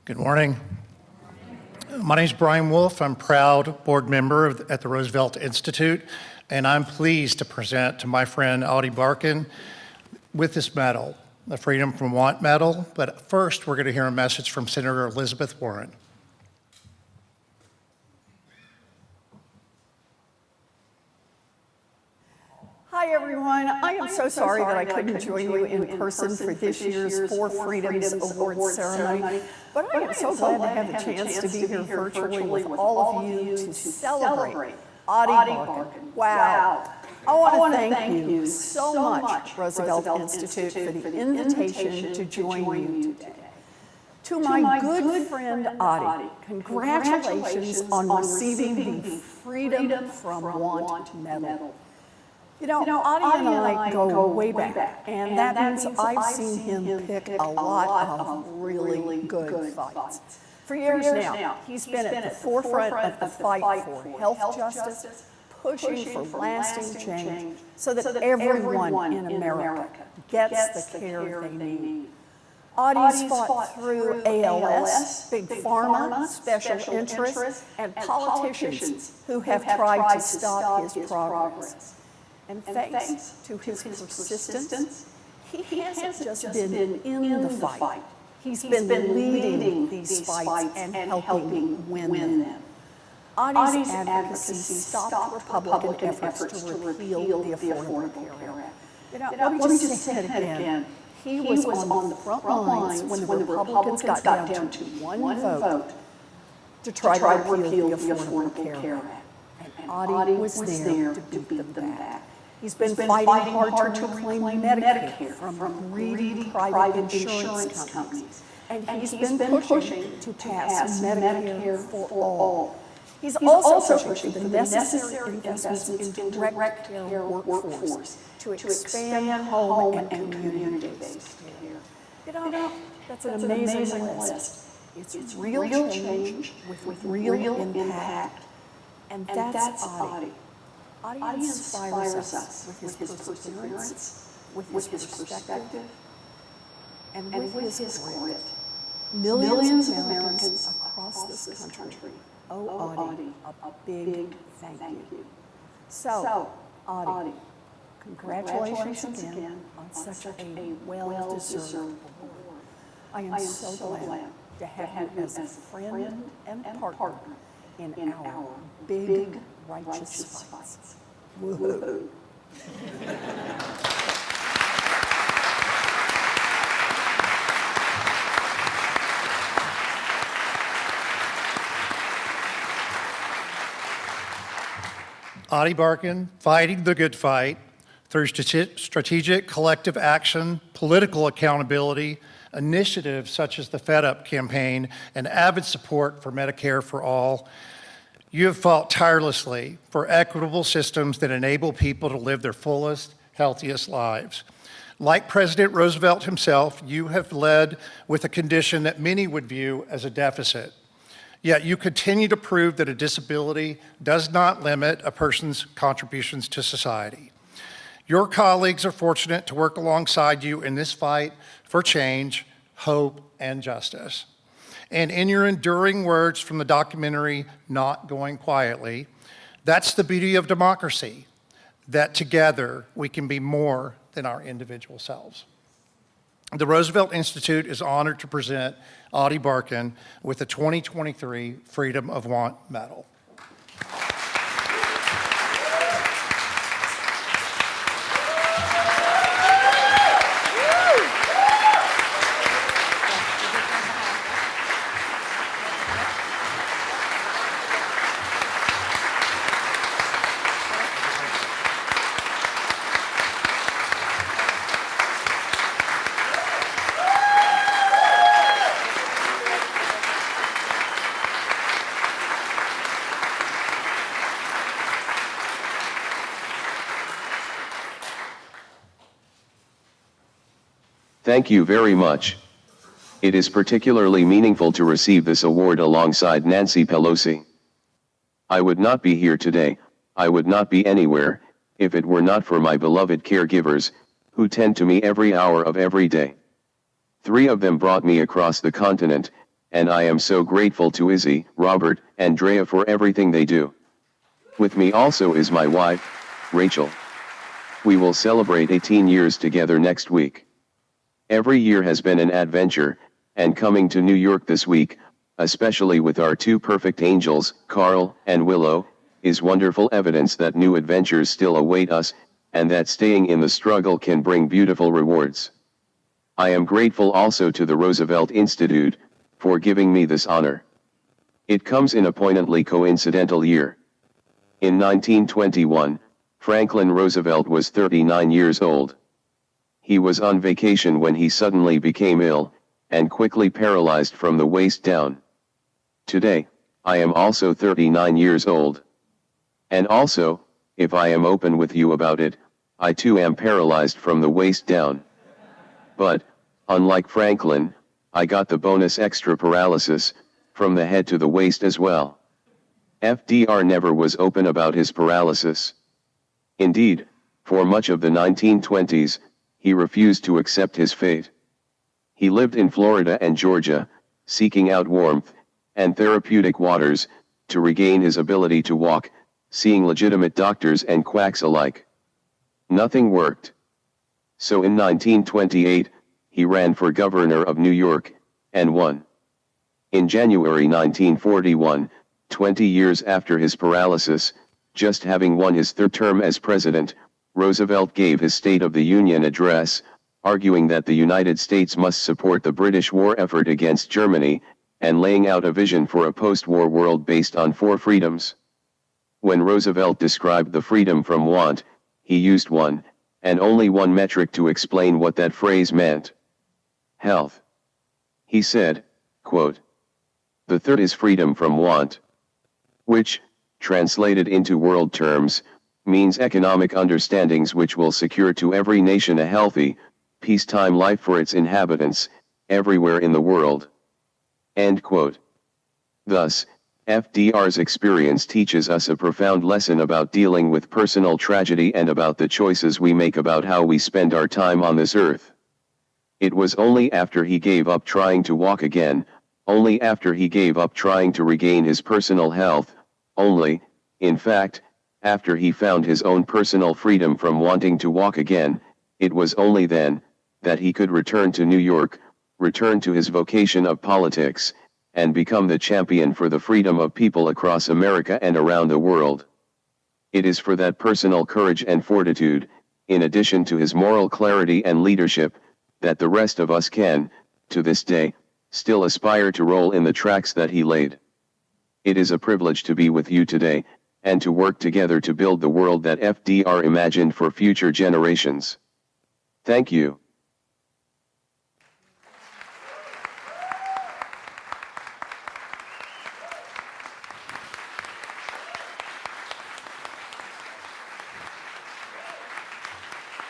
Good morning. My name is Brian Wolf. I'm proud board member at the Roosevelt Institute, and I'm pleased to present to my friend Ady Barkan with this medal, the Freedom from Want Medal. But first, we're going to hear a message from Senator Elizabeth Warren. Hi, everyone. I am so sorry that I couldn't join you in person for this year's Four Freedoms Awards ceremony, but I am so glad to have the chance to be here virtually with all of you to celebrate Ady Barkan. Wow. I want to thank you so much, Roosevelt Institute, for the invitation to join you today. To my good friend Ady, congratulations on receiving the Freedom from Want Medal. You know, Ady and I go way back, and that means I've seen him pick a lot of really good fights. For years now, he's been at the forefront of the fight for health justice, pushing for lasting change so that everyone in America gets the care they need. Ady's fought through ALS, Big Pharma, special interests, and politicians who have tried to stop his progress. And thanks to his persistence, he hasn't just been in the fight. He's been leading these fights and helping win them. Ady's advocacy stopped Republican efforts to repeal the Affordable Care Act. Let me just say it again. He was on the front lines when the Republicans got down to one vote to try to repeal the Affordable Care Act. And Ady was there to beat them back. He's been fighting hard to reclaim Medicare from greedy private insurance companies. And he's been pushing to pass Medicare for all. He's also pushing for the necessary investments in direct care workforce to expand home and community-based care. You know, that's an amazing list. It's real change with real impact. And that's Ady. Ady inspires us with his perseverance, with his perspective, and with his grit. Millions of Americans across this country owe Ady a big thank you. So, Ady, congratulations again on such a well-deserved award. I am so glad to have you as a friend and partner in our big righteous fights. Woohoo. Ady Barkan, fighting the good fight through strategic collective action, political accountability, initiatives such as the Fed Up campaign, and avid support for Medicare for all. You have fought tirelessly for equitable systems that enable people to live their fullest, healthiest lives. Like President Roosevelt himself, you have led with a condition that many would view as a deficit. Yet you continue to prove that a disability does not limit a person's contributions to society. Your colleagues are fortunate to work alongside you in this fight for change, hope, and justice. And in your enduring words from the documentary, Not Going Quietly, that's the beauty of democracy, that together we can be more than our individual selves. The Roosevelt Institute is honored to present Ady Barkan with the 2023 Freedom of Want Medal. Thank you very much. It is particularly meaningful to receive this award alongside Nancy Pelosi. I would not be here today, I would not be anywhere, if it were not for my beloved caregivers, who tend to me every hour of every day. 3 of them brought me across the continent, and I am so grateful to Izzy, Robert, and Drea for everything they do. With me also is my wife, Rachel. We will celebrate 18 years together next week. Every year has been an adventure, and coming to New York this week, especially with our two perfect angels, Carl and Willow, is wonderful evidence that new adventures still await us, and that staying in the struggle can bring beautiful rewards. I am grateful also to the Roosevelt Institute for giving me this honor. It comes in a poignantly coincidental year. In 1921, Franklin Roosevelt was 39 years old. He was on vacation when he suddenly became ill, and quickly paralyzed from the waist down. Today, I am also 39 years old. And also, if I am open with you about it, I too am paralyzed from the waist down. But, unlike Franklin, I got the bonus extra paralysis, from the head to the waist as well. FDR never was open about his paralysis. Indeed, for much of the 1920s, he refused to accept his fate. He lived in Florida and Georgia, seeking out warmth and therapeutic waters to regain his ability to walk, seeing legitimate doctors and quacks alike. Nothing worked. So in 1928, he ran for governor of New York, and won. In January 1941, 20 years after his paralysis, just having won his third term as president, Roosevelt gave his State of the Union address, arguing that the United States must support the British war effort against Germany, and laying out a vision for a post-war world based on 4 freedoms. When Roosevelt described the freedom from want, he used one, and only one metric to explain what that phrase meant. Health. He said, quote, "The third is freedom from want," which, translated into world terms, means economic understandings which will secure to every nation a healthy, peacetime life for its inhabitants, everywhere in the world. End quote. Thus, FDR's experience teaches us a profound lesson about dealing with personal tragedy and about the choices we make about how we spend our time on this earth. It was only after he gave up trying to walk again, only after he gave up trying to regain his personal health, only, in fact, after he found his own personal freedom from wanting to walk again, it was only then, that he could return to New York, return to his vocation of politics, and become the champion for the freedom of people across America and around the world. It is for that personal courage and fortitude, in addition to his moral clarity and leadership, that the rest of us can, to this day, still aspire to roll in the tracks that he laid. It is a privilege to be with you today, and to work together to build the world that FDR imagined for future generations. Thank you.